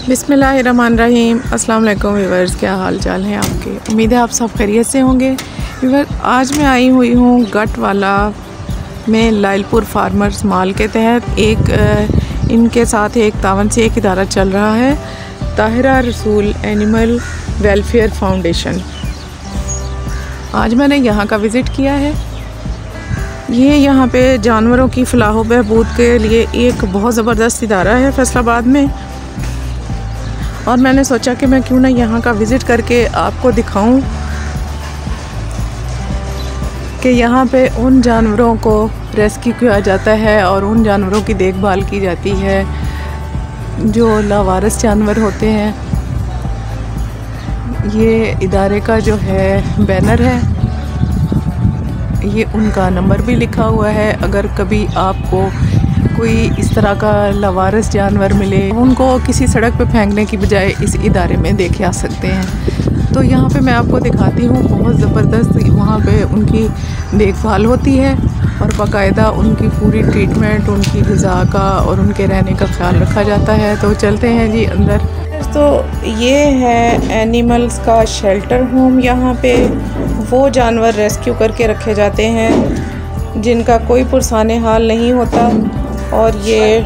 बिस्मिल्लाहिर्रहमानिर्रहीम। अस्सलाम वालेकुम व्यूअर्स, क्या हाल चाल है आपके। उम्मीद है आप सब खैरियत से होंगे। व्यूअर, आज मैं आई हुई हूँ गटवाला में लाइलपुर फार्मर्स मॉल के तहत इनके साथ एक तावन से एक इदारा चल रहा है, ताहिरा रसूल एनिमल वेलफेयर फाउंडेशन। आज मैंने यहाँ का विज़िट किया है। ये यहाँ पे जानवरों की फलाह बहबूद के लिए एक बहुत ज़बरदस्त इदारा है फैसलाबाद में, और मैंने सोचा कि मैं क्यों ना यहाँ का विज़िट करके आपको दिखाऊं कि यहाँ पे उन जानवरों को रेस्क्यू किया जाता है और उन जानवरों की देखभाल की जाती है जो लावारिस जानवर होते हैं। ये इदारे का जो है बैनर है, ये उनका नंबर भी लिखा हुआ है। अगर कभी आपको कोई इस तरह का लावारिस जानवर मिले, उनको किसी सड़क पे फेंकने की बजाय इस इदारे में देखे आ सकते हैं। तो यहाँ पे मैं आपको दिखाती हूँ, बहुत ज़बरदस्त वहाँ पे उनकी देखभाल होती है और बाकायदा उनकी पूरी ट्रीटमेंट, उनकी ग़िज़ा का और उनके रहने का ख्याल रखा जाता है। तो चलते हैं जी अंदर। तो ये है एनिमल्स का शेल्टर होम। यहाँ पे वो जानवर रेस्क्यू करके रखे जाते हैं जिनका कोई पुरसाने हाल नहीं होता, और ये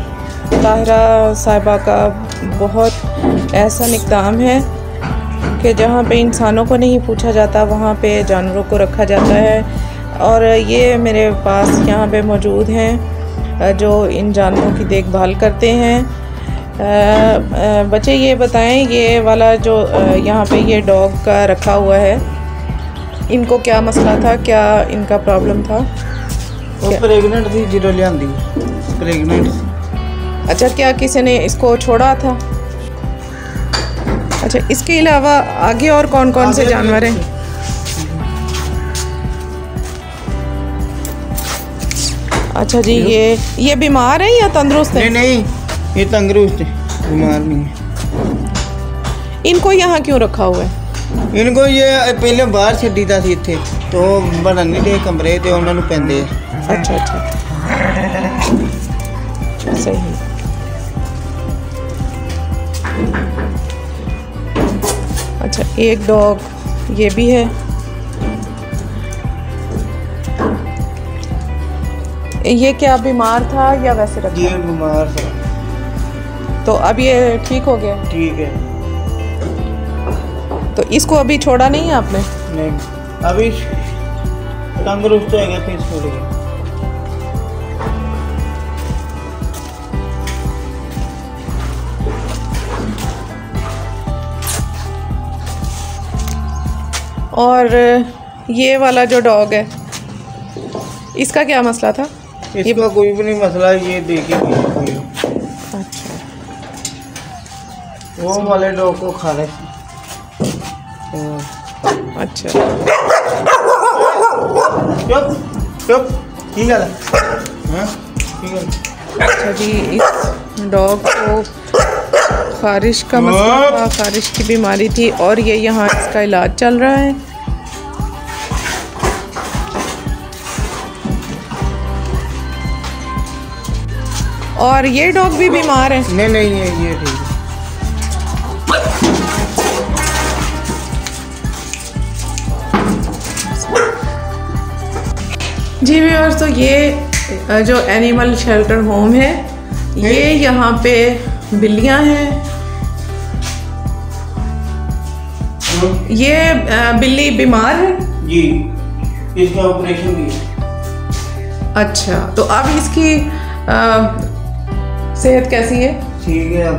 ताहिरा साहिबा का बहुत ऐसा इक़दाम है कि जहाँ पे इंसानों को नहीं पूछा जाता वहाँ पे जानवरों को रखा जाता है। और ये मेरे पास यहाँ पे मौजूद हैं जो इन जानवरों की देखभाल करते हैं। बच्चे ये बताएं, ये वाला जो यहाँ पे ये डॉग का रखा हुआ है, इनको क्या मसला था, क्या इनका प्रॉब्लम था? वो प्रेग्नेंट थी, जीरो लियांदी प्रेग्नेंट। अच्छा, क्या किसी ने इसको छोड़ा था? अच्छा, इसके अलावा आगे और कौन कौन से जानवर हैं? अच्छा जी, ये बीमार है या तंदुरुस्त है? नहीं, ये तंदुरुस्त है, बीमार नहीं है। इनको यहाँ क्यों रखा हुआ है? इनको ये पहले बाहर छड्डी था इत्थे, तो बनाने दे कमरे ते उन्होंने पैंदे। अच्छा अच्छा, सही। अच्छा, एक डॉग ये भी है। ये क्या बीमार था या वैसे रखा? ये बीमार था। तो अब ये ठीक हो गया? ठीक है। तो इसको अभी छोड़ा नहीं है आपने? नहीं, अभी तंदुरुस्त हो गया, फिर छोड़ गया। और ये वाला जो डॉग है, इसका क्या मसला था? इसका कोई भी नहीं मसला, ये देखे कोई। अच्छा, वो वाले डॉग को खा रहे। अच्छा, चुप ठीक है। हाँ ठीक है। अच्छा जी, इस डॉग को खारिश का मसला था, खारिश की बीमारी थी, और ये यहाँ इसका इलाज चल रहा है। और ये डॉग भी बीमार है? नहीं, ये ठीक है। जी व्यूअर्स, तो ये जो एनिमल शेल्टर होम है, ये यहाँ पे बिल्लियाँ हैं। ये बिल्ली बीमार है जी, इसका ऑपरेशन किया। अच्छा, तो अब इसकी सेहत कैसी है? ठीक है, अब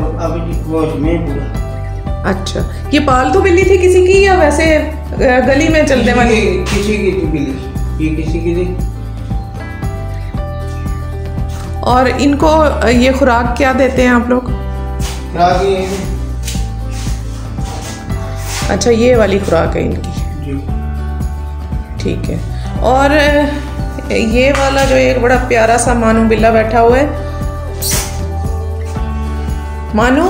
वॉश में पूरा। अच्छा, ये पालतू बिल्ली थी किसी की या वैसे गली में चलने वाली? किसी की थी बिल्ली, ये किसी की थी। और इनको ये खुराक क्या देते हैं आप लोग? खुराक ये है। अच्छा, ये वाली खुराक है इनकी जी, ठीक है। और ये वाला जो एक बड़ा प्यारा सा मानू बिल्ला बैठा हुआ है, मानू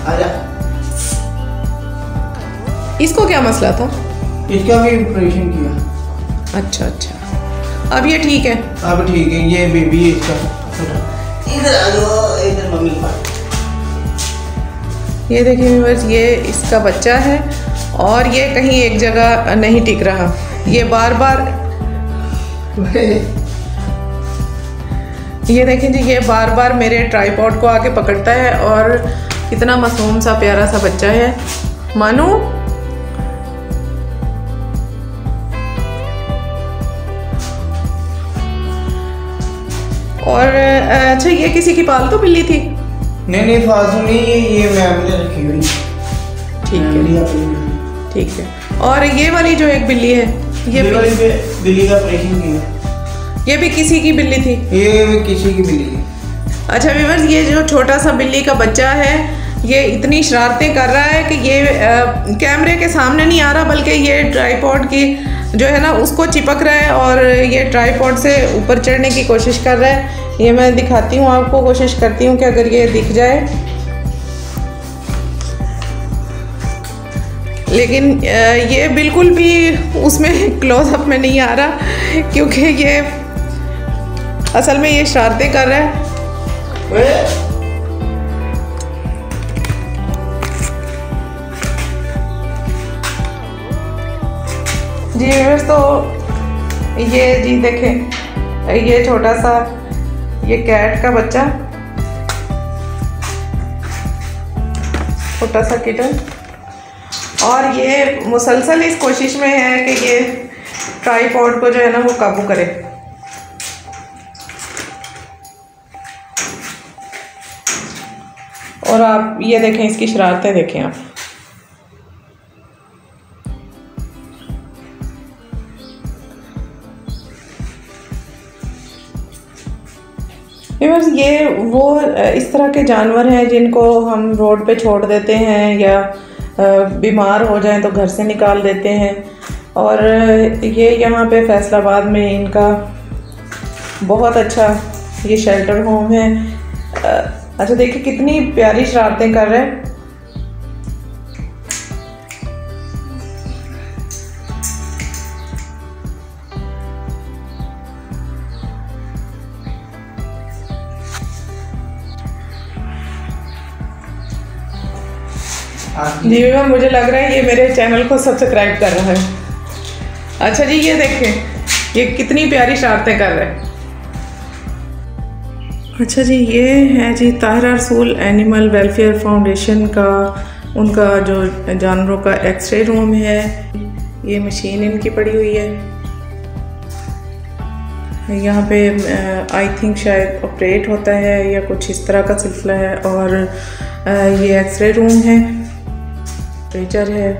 आजा। इसको क्या मसला था? इसका भी ऑपरेशन किया। अच्छा अच्छा, अब ये ठीक है? अब ठीक है। ये बेबी है इसका। इधर आ जाओ, इधर मम्मी के पास। ये देखिए व्यूअर्स, ये इसका बच्चा है और ये कहीं एक जगह नहीं टिक रहा। ये बार बार ये देखें जी, ये बार बार मेरे ट्राइपॉड को आके पकड़ता है और कितना मासूम सा प्यारा सा बच्चा है। मानू, और अच्छा, ये किसी की पालतू बिल्ली थी? नहीं फालतू नहीं, ये मैम ने रखी हुई। ठीक है। और ये वाली जो एक बिल्ली है, ये वाली बिल्ली का ऑपरेशन किया। ये भी किसी की बिल्ली थी? ये भी किसी की बिल्ली है। अच्छा व्यूअर्स, ये जो छोटा सा बिल्ली का बच्चा है, ये इतनी शरारतें कर रहा है कि ये कैमरे के सामने नहीं आ रहा, बल्कि ये ट्राइपॉड की जो है ना उसको चिपक रहा है और ये ट्राइपॉड से ऊपर चढ़ने की कोशिश कर रहा है। ये मैं दिखाती हूँ आपको, कोशिश करती हूँ कि अगर ये दिख जाए, लेकिन ये बिल्कुल भी उसमें क्लोजअप में नहीं आ रहा, क्योंकि ये असल में ये शरारतें कर रहा है। जी व्यूअर्स, तो ये जी देखें, ये छोटा सा ये कैट का बच्चा, छोटा सा किटन, और ये मुसलसल इस कोशिश में है कि ये ट्राइपॉड को जो है ना वो काबू करे। और आप ये देखें, इसकी शरारतें देखें आप। व्यूअर्स, ये वो इस तरह के जानवर हैं जिनको हम रोड पे छोड़ देते हैं या बीमार हो जाएं तो घर से निकाल देते हैं। और ये यहाँ पे फैसलाबाद में इनका बहुत अच्छा ये शेल्टर होम है। अच्छा देखिए कितनी प्यारी शरारतें कर रहे हैं। जी मुझे लग रहा है ये मेरे चैनल को सब्सक्राइब कर रहा है। अच्छा जी, ये देखें ये कितनी प्यारी शरारतें कर रहे हैं। अच्छा जी, ये है जी ताहिरा रसूल एनिमल वेलफेयर फाउंडेशन का, उनका जो जानवरों का एक्सरे रूम है। ये मशीन इनकी पड़ी हुई है, यहाँ पे आई थिंक शायद ऑपरेट होता है या कुछ इस तरह का सिलसिला है। और ये एक्सरे रूम है, टेम्परेचर है।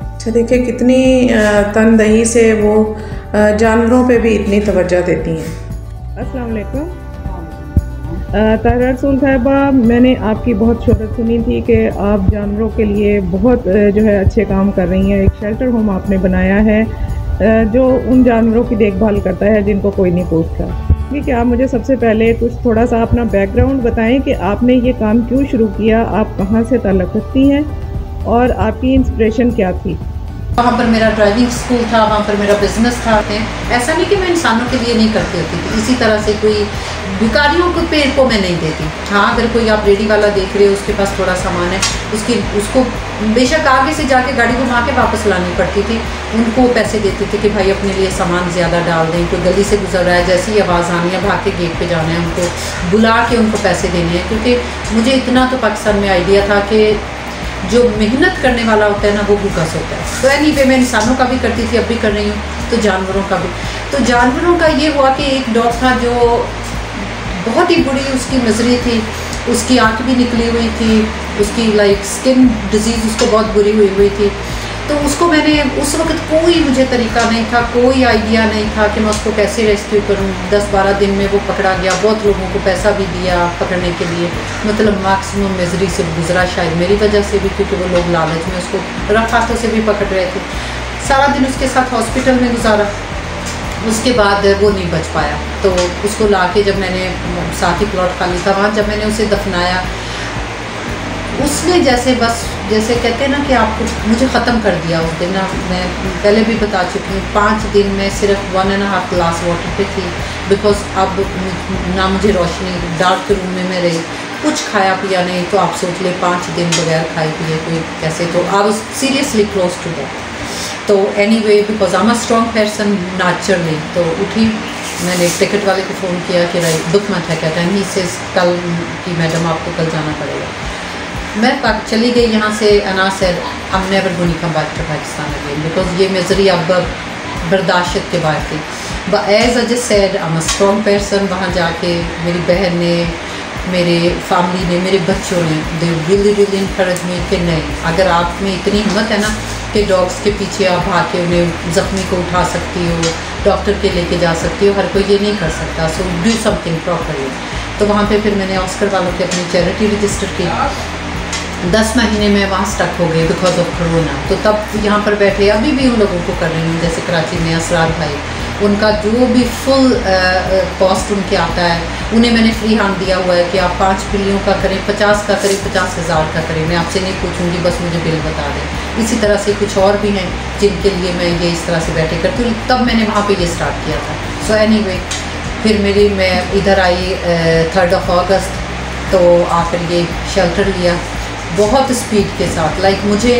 अच्छा देखिए कितनी तनदही से वो जानवरों पे भी इतनी तवज्जो देती हैं। अस्सलाम वालेकुम ताहिरा रसूल साहिबा, मैंने आपकी बहुत शोहरत सुनी थी कि आप जानवरों के लिए बहुत जो है अच्छे काम कर रही हैं। एक शेल्टर होम आपने बनाया है जो उन जानवरों की देखभाल करता है जिनको कोई नहीं पूछता। ठीक है, आप मुझे सबसे पहले कुछ थोड़ा सा अपना बैकग्राउंड बताएं कि आपने ये काम क्यों शुरू किया, आप कहाँ से ताल्लुक़ रखती हैं और आपकी इंस्पिरेशन क्या थी? वहाँ पर मेरा ड्राइविंग स्कूल था, वहाँ पर मेरा बिजनेस था। ऐसा नहीं कि मैं इंसानों के लिए नहीं करती होती थी, इसी तरह से कोई भिखारियों को पेड़ को मैं नहीं देती। हाँ, अगर कोई आप रेडी वाला देख रहे हो, उसके पास थोड़ा सामान है, उसको बेशक आगे से जाके गाड़ी घुमा के वापस लानी पड़ती थी, उनको पैसे देते थे कि भाई अपने लिए सामान ज़्यादा डाल दें। कोई गली से गुजर रहा है, जैसी ही आवाज़ आनी है भाग के गेट पे जाना है, उनको बुला के उनको पैसे देने हैं। क्योंकि मुझे इतना तो पाकिस्तान में आइडिया था कि जो मेहनत करने वाला होता है ना वो भूखा सोता है। तो एनीवे मैं इंसानों का भी करती थी, अब भी कर रही हूँ, तो जानवरों का भी। तो जानवरों का ये हुआ कि एक डॉग था जो बहुत ही बुरी उसकी नजरी थी, उसकी आँख भी निकली हुई थी, उसकी लाइक स्किन डिजीज़ उसको बहुत बुरी हुई थी। तो उसको मैंने उस वक्त कोई मुझे तरीका नहीं था, कोई आइडिया नहीं था कि मैं उसको कैसे रेस्क्यू करूं। 10-12 दिन में वो पकड़ा गया, बहुत लोगों को पैसा भी दिया पकड़ने के लिए, मतलब मैक्सिमम मिजरी से गुजरा, शायद मेरी वजह से भी, क्योंकि वो लोग लालच में उसको रफ हाथों से भी पकड़ रहे थे। सारा दिन उसके साथ हॉस्पिटल में गुजारा, उसके बाद वो नहीं बच पाया। तो उसको ला के जब मैंने, साथ ही प्लॉट खाली था वहाँ, जब मैंने उसे दफनाया, उसने जैसे बस जैसे कहते हैं ना कि आपको मुझे ख़त्म कर दिया उस दिन ना। मैं पहले भी बता चुकी हूँ 5 दिन में सिर्फ 1.5 ग्लास वाटर पे थी, बिकॉज अब ना मुझे रोशनी, डार्क रूम में मैं रही, कुछ खाया पिया नहीं। तो आप सोच ले 5 दिन बगैर खाए पिए कोई कैसे, तो I was seriously close to that. तो anyway because I am a strong person naturally, तो उठी, मैंने टिकट वाले को फ़ोन किया कि राइट बुक मत है क्या टाइम, ही से कल की मैडम आपको कल जाना पड़ेगा। मैं चली गई यहाँ से, अना से I am never going come back to Pakistan again, because ये मेजरी अब बर्दाश्त के बाहर थी। But as I just said I am a strong person. वहाँ जाके मेरी बहन ने, मेरे फैमिली ने, मेरे बच्चों ने, they really really encourage me कि नहीं, अगर आप में इतनी हिम्मत है ना कि डॉग्स के पीछे आप भाग के उन्हें ज़ख्मी को उठा सकती हो, डॉक्टर के लेके जा सकती हो, हर कोई ये नहीं कर सकता, सो डू समथिंग प्रॉपरली। तो वहाँ पे फिर मैंने ऑस्कर वालों की अपनी चैरिटी रजिस्टर की। 10 महीने में वहाँ स्टक हो गए बिकॉज ऑफ कोरोना। तो तब यहाँ पर बैठे, अभी भी उन लोगों को कर रही हूँ, जैसे कराची में असरार भाई, उनका जो भी फुल कॉस्ट उनके आता है, उन्हें मैंने फ्री हैंड दिया हुआ है कि आप 5 बिलियों का करें, 50 का करें, 50,000 का करें, मैं आपसे नहीं पूछूंगी, बस मुझे बिल बता दें। इसी तरह से कुछ और भी हैं जिनके लिए मैं ये इस तरह से बैठे करती हूँ। तब मैंने वहाँ पे ये स्टार्ट किया था। सो एनीवे फिर मैं इधर आई 3 अगस्त, तो आकर ये शेल्टर लिया बहुत स्पीड के साथ। लाइक मुझे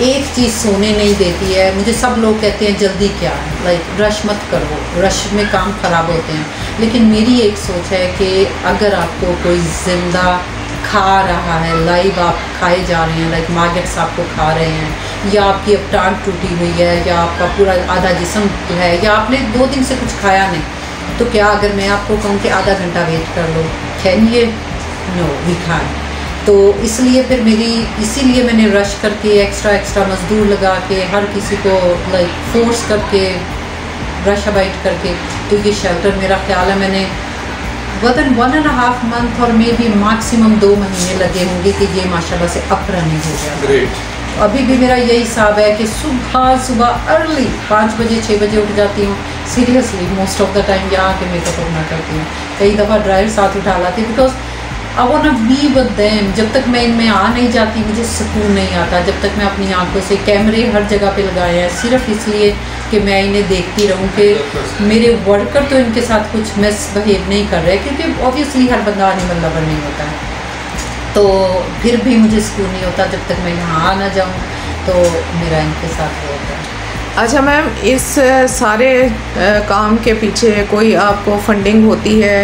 एक चीज़ सोने नहीं देती है। मुझे सब लोग कहते हैं जल्दी क्या है, लाइक रश मत करो, रश में काम ख़राब होते हैं। लेकिन मेरी एक सोच है कि अगर आपको कोई ज़िंदा खा रहा है, लाइव आप खाए जा रहे हैं, लाइक मार्केट्स आपको खा रहे हैं, या आपकी अब टांग टूटी हुई है, या आपका पूरा आधा जिस्म है, या आपने 2 दिन से कुछ खाया नहीं, तो क्या अगर मैं आपको कहूँ कि आधा घंटा वेट कर लो, कैन ये? No we can. तो इसलिए फिर इसीलिए मैंने रश करके एक्स्ट्रा मजदूर लगा के हर किसी को लाइक फोर्स करके रश अबाइट करके, तो ये शेल्टर मेरा ख्याल है मैंने विदिन 1.5 मंथ और मे बी मैक्सिमम 2 महीने लगे होंगे कि ये माशाल्लाह से अप रनिंग हो गया। अभी भी मेरा यही हिसाब है कि सुबह अर्ली 5 बजे 6 बजे उठ जाती हूँ। Seriously most of the time यहाँ आके मेकअप अपना करती हूँ। कई दफ़ा ड्राइवर साथ उठा लाती because I want to be with them. जब तक मैं इनमें आ नहीं जाती मुझे सुकून नहीं आता। जब तक मैं अपनी आंखों से, कैमरे हर जगह पे लगाए हैं सिर्फ इसलिए कि मैं इन्हें देखती रहूं कि मेरे वर्कर तो इनके साथ कुछ मिसबिहेव नहीं कर रहे, क्योंकि ऑब्वियसली हर बंदा एनिमल लवर नहीं होता है। तो फिर भी मुझे सुकून नहीं होता जब तक मैं यहाँ आ ना जाऊँ, तो मेरा इनके साथ वो होता है। अच्छा मैम, इस सारे काम के पीछे कोई आपको फंडिंग होती है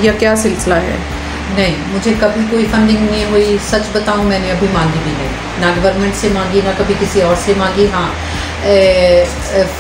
या क्या सिलसिला है? नहीं, मुझे कभी कोई फंडिंग नहीं हुई। सच बताऊं, मैंने अभी मांगी भी नहीं, ना गवर्नमेंट से मांगी ना कभी किसी और से मांगी। हाँ,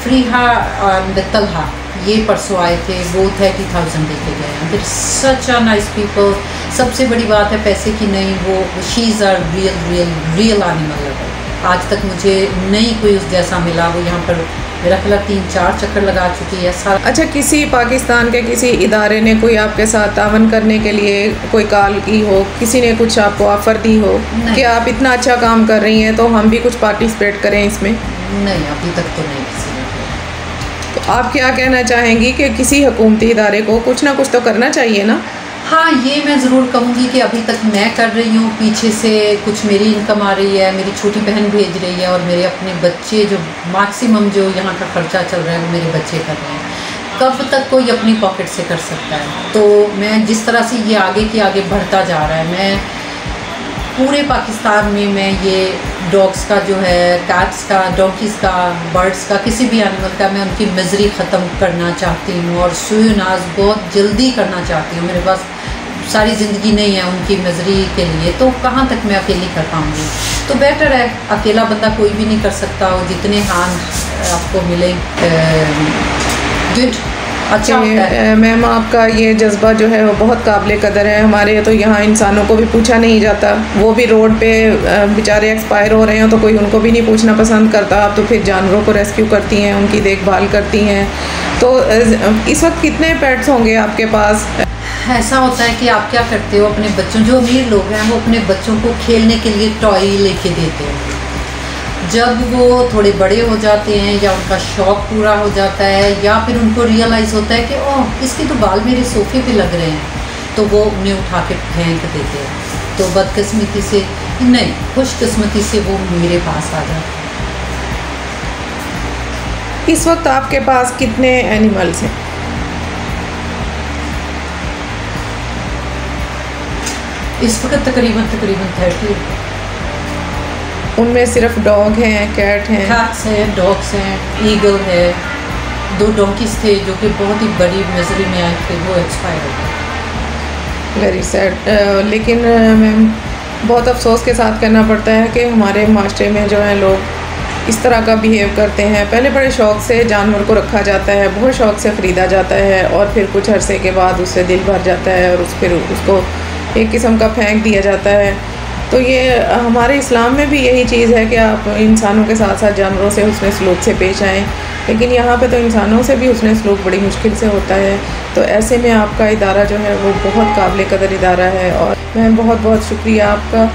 फ्रीहा एंड तलहा ये परसों आए थे, वो 30,000 दे के गए हैं। फिर सच आ नाइस पीपल। सबसे बड़ी बात है पैसे की नहीं, वो she is are real animal lover. आज तक मुझे नहीं कोई उस जैसा मिला। वो यहाँ पर मेरा ख्याल 3-4 चक्कर लगा चुकी है सारा। अच्छा, किसी पाकिस्तान के किसी इदारे ने कोई आपके साथ तावन करने के लिए कोई कॉल की हो, किसी ने कुछ आपको ऑफ़र दी हो कि आप इतना अच्छा काम कर रही हैं तो हम भी कुछ पार्टिसिपेट करें इसमें? नहीं, अभी तक तो नहीं किसी ने। तो आप क्या कहना चाहेंगी कि किसी हुकूमती इदारे को कुछ ना कुछ तो करना चाहिए ना? हाँ, ये मैं ज़रूर कहूँगी कि अभी तक मैं कर रही हूँ, पीछे से कुछ मेरी इनकम आ रही है, मेरी छोटी बहन भेज रही है, और मेरे अपने बच्चे जो मैक्सिमम जो यहाँ का ख़र्चा चल रहा है वो मेरे बच्चे कर रहे हैं। कब तक कोई अपनी पॉकेट से कर सकता है? तो मैं जिस तरह से ये आगे की आगे बढ़ता जा रहा है, मैं पूरे पाकिस्तान में मैं ये डॉग्स का जो है, कैट्स का, डॉगीज़ का, बर्ड्स का, किसी भी एनिमल का, मैं उनकी मिज़री ख़त्म करना चाहती हूँ और सुनाज बहुत जल्दी करना चाहती हूँ। मेरे पास सारी ज़िंदगी नहीं है उनकी मिज़री के लिए, तो कहाँ तक मैं अकेली कर पाऊँगी? तो बेटर है, अकेला बंदा कोई भी नहीं कर सकता। और जितने हाथ आपको मिले गुड, अच्छा मैम आपका ये जज्बा जो है वो बहुत काबिल कदर है। हमारे तो यहाँ इंसानों को भी पूछा नहीं जाता, वो भी रोड पे बेचारे एक्सपायर हो रहे हैं तो कोई उनको भी नहीं पूछना पसंद करता। आप तो फिर जानवरों को रेस्क्यू करती हैं, उनकी देखभाल करती हैं। तो इस वक्त कितने पेट्स होंगे आपके पास? ऐसा होता है कि आप क्या करते हो, अपने बच्चों, जो अमीर लोग हैं वो अपने बच्चों को खेलने के लिए टॉय लेके देते हैं। जब वो थोड़े बड़े हो जाते हैं या उनका शौक़ पूरा हो जाता है या फिर उनको रियलाइज़ होता है कि ओह इसके तो बाल मेरे सोफ़े पे लग रहे हैं, तो वो उन्हें उठा के फेंक देते हैं। तो बदकिस्मती से नहीं, खुशकिस्मती से वो मेरे पास आ जाते। इस वक्त आपके पास कितने एनिमल्स हैं? इस वक्त तकरीबन 30। उनमें सिर्फ डॉग हैं, कैट हैं? कैट्स हैं, डॉग्स हैं, ईगल है, 2 डोंकीज थे जो कि बहुत ही बड़ी मिजरी में आए थे, वो एक्सपायर हो गए। Very sad. लेकिन मैम बहुत अफसोस के साथ कहना पड़ता है कि हमारे माशरे में जो है लोग इस तरह का बिहेव करते हैं। पहले बड़े शौक़ से जानवर को रखा जाता है, बहुत शौक़ से ख़रीदा जाता है और फिर कुछ अरसे के बाद उससे दिल भर जाता है और फिर उसको एक किस्म का फेंक दिया जाता है। तो ये हमारे इस्लाम में भी यही चीज़ है कि आप इंसानों के साथ साथ जानवरों से हुस्न सलूक से पेश आएँ, लेकिन यहाँ पे तो इंसानों से भी हुस्न सलूक बड़ी मुश्किल से होता है। तो ऐसे में आपका इदारा जो है वो बहुत काबिल कदर इदारा है और मैम बहुत बहुत शुक्रिया आपका।